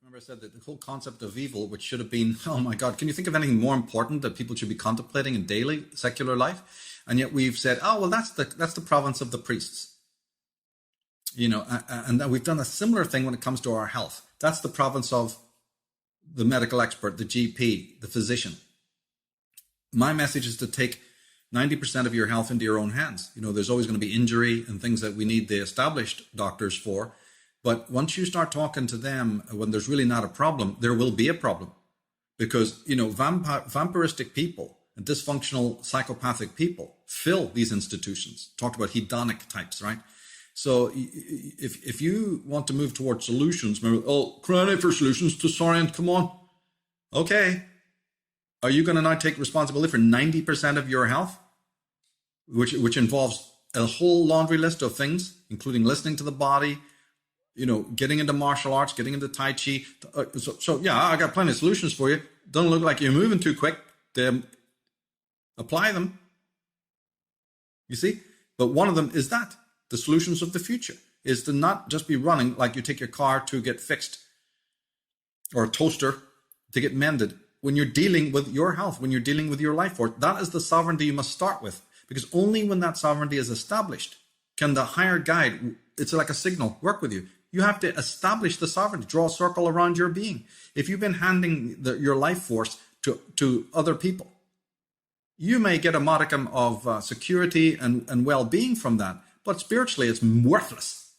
Remember I said that the whole concept of evil, which should have been, oh my God, can you think of anything more important that people should be contemplating in daily secular life? And yet we've said, oh, well, that's the province of the priests. And we've done a similar thing when it comes to our health. That's the province of the medical expert, the GP, the physician. My message is to take 90% of your health into your own hands. There's always going to be injury and things that we need the established doctors for. But once you start talking to them when there's really not a problem, there will be a problem. Because, vampiristic people and dysfunctional psychopathic people fill these institutions. Talked about hedonic types, right? So if you want to move towards solutions, remember, credit for solutions to Tsarion, come on. Okay. Are you going to now take responsibility for 90% of your health, which involves a whole laundry list of things, including listening to the body, getting into martial arts, getting into Tai Chi. So yeah, I got plenty of solutions for you. Don't look like you're moving too quick. Apply them. You see? But one of them is that. The solutions of the future is to not just be running like you take your car to get fixed or a toaster to get mended. When you're dealing with your health, when you're dealing with your life force, that is the sovereignty you must start with. Because only when that sovereignty is established can the higher guide, it's like a signal, work with you. You have to establish the sovereignty, draw a circle around your being. If you've been handing your life force to other people, you may get a modicum of security and well-being from that. But spiritually, it's worthless.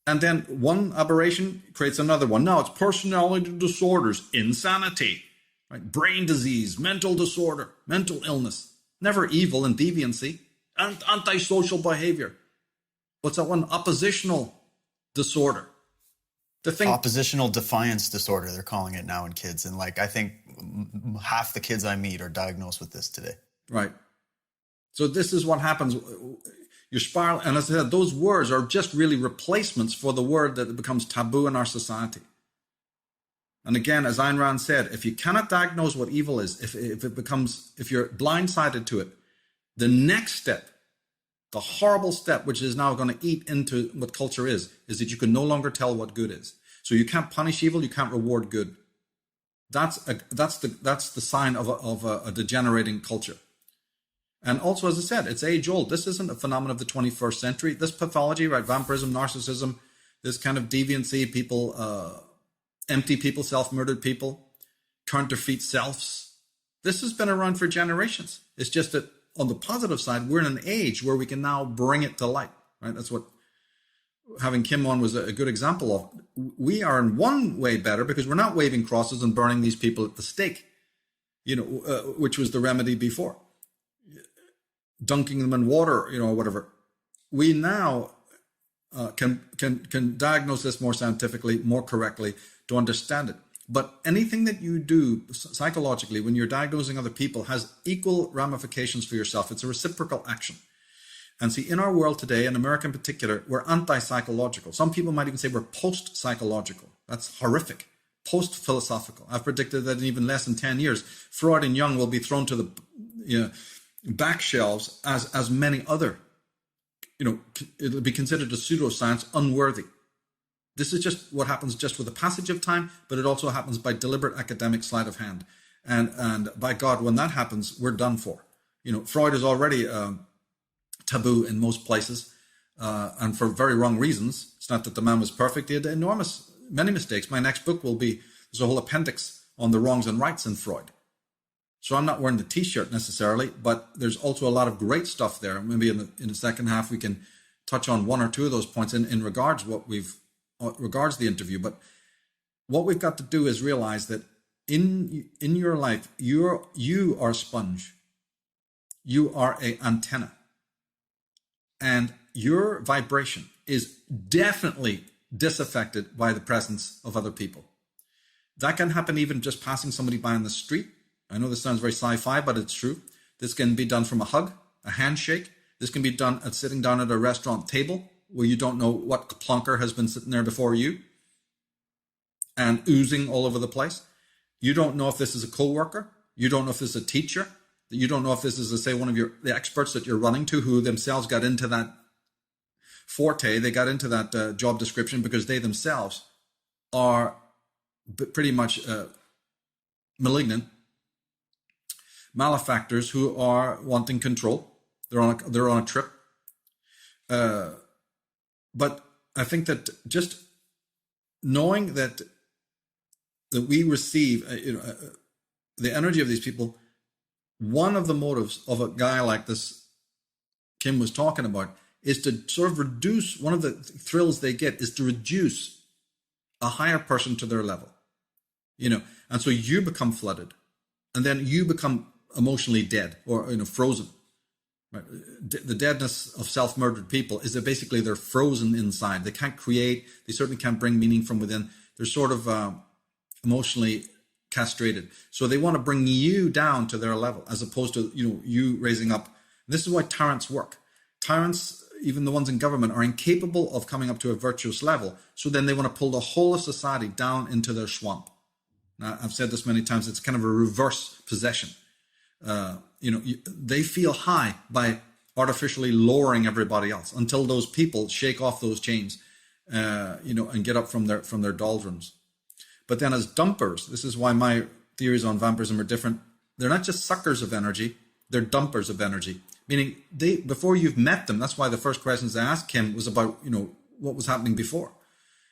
And then one aberration creates another one. Now it's personality disorders, insanity, right? Brain disease, mental disorder, mental illness, never evil and deviancy, and antisocial behavior. What's that one? Oppositional disorder. Oppositional defiance disorder, they're calling it now in kids. And I think half the kids I meet are diagnosed with this today. Right. So this is what happens. You spiral. And as I said, those words are just really replacements for the word that becomes taboo in our society. And again, as Ayn Rand said, if you cannot diagnose what evil is, if you're blindsided to it, the next step, the horrible step, which is now going to eat into what culture is that you can no longer tell what good is. So you can't punish evil, you can't reward good. That's the sign of a degenerating culture. And also, as I said, it's age old. This isn't a phenomenon of the 21st century. This pathology, right? Vampirism, narcissism, this kind of deviancy, people, empty people, self-murdered people, counterfeit selves. This has been around for generations. It's just that on the positive side, we're in an age where we can now bring it to light, right? That's what having Kim on was a good example of. We are in one way better because we're not waving crosses and burning these people at the stake, which was the remedy before. Dunking them in water, or whatever. We now can diagnose this more scientifically, more correctly to understand it. But anything that you do psychologically when you're diagnosing other people has equal ramifications for yourself. It's a reciprocal action. And see, in our world today, in America in particular, we're anti-psychological. Some people might even say we're post-psychological. That's horrific. Post-philosophical. I've predicted that in even less than 10 years, Freud and Jung will be thrown to the back shelves as many other, it'll be considered a pseudoscience unworthy. This is just what happens just with the passage of time, but it also happens by deliberate academic sleight of hand. And by God, when that happens, we're done for. Freud is already taboo in most places, and for very wrong reasons. It's not that the man was perfect. He had many mistakes. My next book there's a whole appendix on the wrongs and rights in Freud. So I'm not wearing the t-shirt necessarily, but there's also a lot of great stuff there. Maybe in the second half, we can touch on one or two of those points in regards the interview. But what we've got to do is realize that in your life, you are a sponge. You are an antenna. And your vibration is definitely disaffected by the presence of other people. That can happen even just passing somebody by on the street. I know this sounds very sci-fi, but it's true. This can be done from a hug, a handshake. This can be done at sitting down at a restaurant table where you don't know what plonker has been sitting there before you and oozing all over the place. You don't know if this is a co-worker. You don't know if this is a teacher. You don't know if this is, say, one of the experts that you're running to who themselves got into that forte. They got into that job description because they themselves are pretty much malignant malefactors who are wanting control. They're on a trip. But I think that just knowing that we receive the energy of these people, one of the motives of a guy like this Kim was talking about is to sort of reduce, one of the thrills they get is to reduce a higher person to their level, and so you become flooded, and then you become emotionally dead or frozen. Right? The deadness of self-murdered people is that basically they're frozen inside. They can't create. They certainly can't bring meaning from within. They're sort of emotionally castrated. So they want to bring you down to their level, as opposed to you raising up. This is why tyrants work. Tyrants, even the ones in government, are incapable of coming up to a virtuous level. So then they want to pull the whole of society down into their swamp. Now, I've said this many times. It's kind of a reverse possession. They feel high by artificially lowering everybody else until those people shake off those chains, and get up from their doldrums. But then as dumpers, this is why my theories on vampirism are different. They're not just suckers of energy, they're dumpers of energy. Meaning before you've met them, that's why the first questions I asked Kim was about, what was happening before.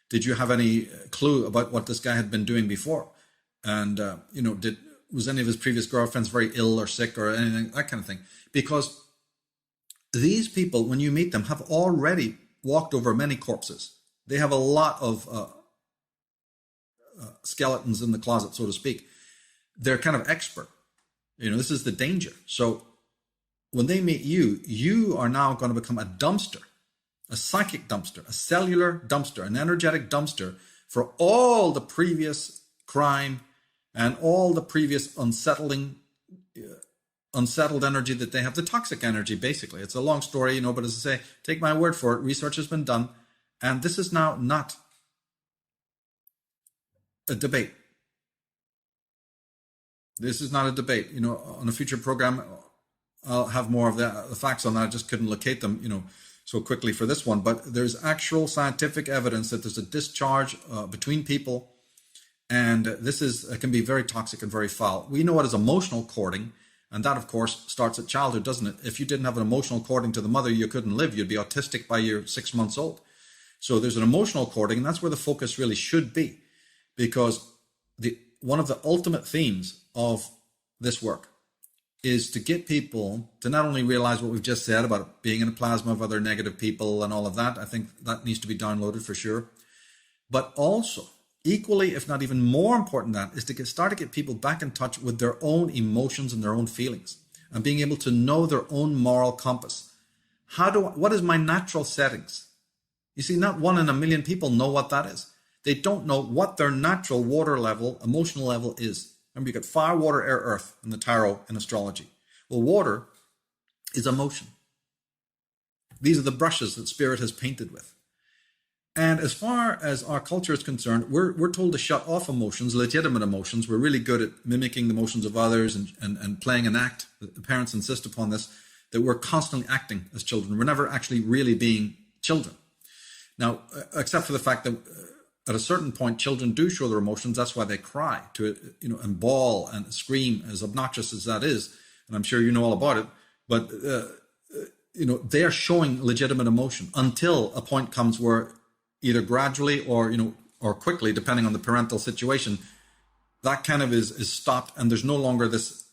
Did you have any clue about what this guy had been doing before? And, was any of his previous girlfriends very ill or sick or anything, that kind of thing? Because these people, when you meet them, have already walked over many corpses. They have a lot of skeletons in the closet, so to speak. They're kind of expert. This is the danger. So when they meet you, you are now going to become a dumpster, a psychic dumpster, a cellular dumpster, an energetic dumpster for all the previous crime and all the previous unsettled energy that they have, the toxic energy, basically. It's a long story, but as I say, take my word for it, research has been done, and this is now not a debate. This is not a debate. On a future program, I'll have more of the facts on that. I just couldn't locate them, so quickly for this one. But there's actual scientific evidence that there's a discharge between people, and this can be very toxic and very foul. We know it as emotional courting, and that, of course, starts at childhood, doesn't it? If you didn't have an emotional courting to the mother, you couldn't live. You'd be autistic by your 6 months old. So there's an emotional courting, and that's where the focus really should be, because one of the ultimate themes of this work is to get people to not only realize what we've just said about being in a plasma of other negative people and all of that. I think that needs to be downloaded for sure. But also, equally, if not even more important than that, is to start to get people back in touch with their own emotions and their own feelings and being able to know their own moral compass. What is my natural settings? You see, not 1 in a million people know what that is. They don't know what their natural water level, emotional level is. Remember, you got fire, water, air, earth in the tarot and astrology. Well, water is emotion. These are the brushes that spirit has painted with. And as far as our culture is concerned, we're told to shut off emotions, legitimate emotions. We're really good at mimicking the emotions of others and playing an act. The parents insist upon this, that we're constantly acting as children. We're never actually really being children. Now, except for the fact that at a certain point, children do show their emotions. That's why they cry, and bawl and scream, as obnoxious as that is. And I'm sure you know all about it. But, they are showing legitimate emotion until a point comes where either gradually or quickly, depending on the parental situation, that kind of is stopped, and there's no longer this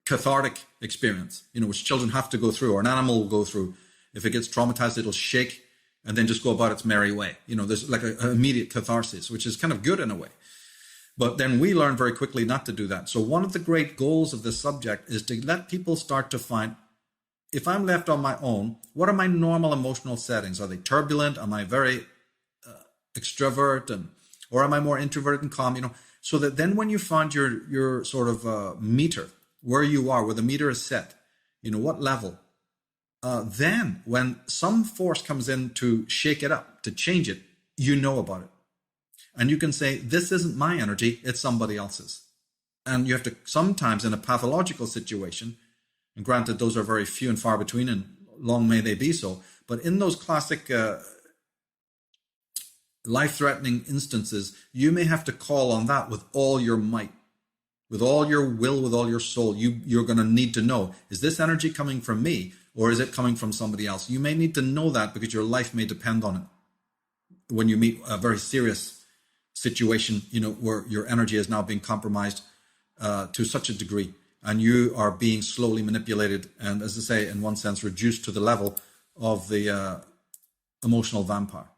cathartic experience, which children have to go through, or an animal will go through. If it gets traumatized, it'll shake and then just go about its merry way. There's like an immediate catharsis, which is kind of good in a way. But then we learn very quickly not to do that. So one of the great goals of this subject is to let people start to find, if I'm left on my own, what are my normal emotional settings? Are they turbulent? Am I very extrovert? Or am I more introverted and calm? So that then when you find your sort of meter, where you are, where the meter is set, what level, then when some force comes in to shake it up, to change it, you know about it. And you can say, this isn't my energy, it's somebody else's. And you have to sometimes in a pathological situation, and granted those are very few and far between, and long may they be so, but in those classic life-threatening instances, you may have to call on that with all your might, with all your will, with all your soul. You're going to need to know, is this energy coming from me or is it coming from somebody else? You may need to know that because your life may depend on it. When you meet a very serious situation, where your energy is now being compromised to such a degree, and you are being slowly manipulated and, as I say, in one sense, reduced to the level of the emotional vampire.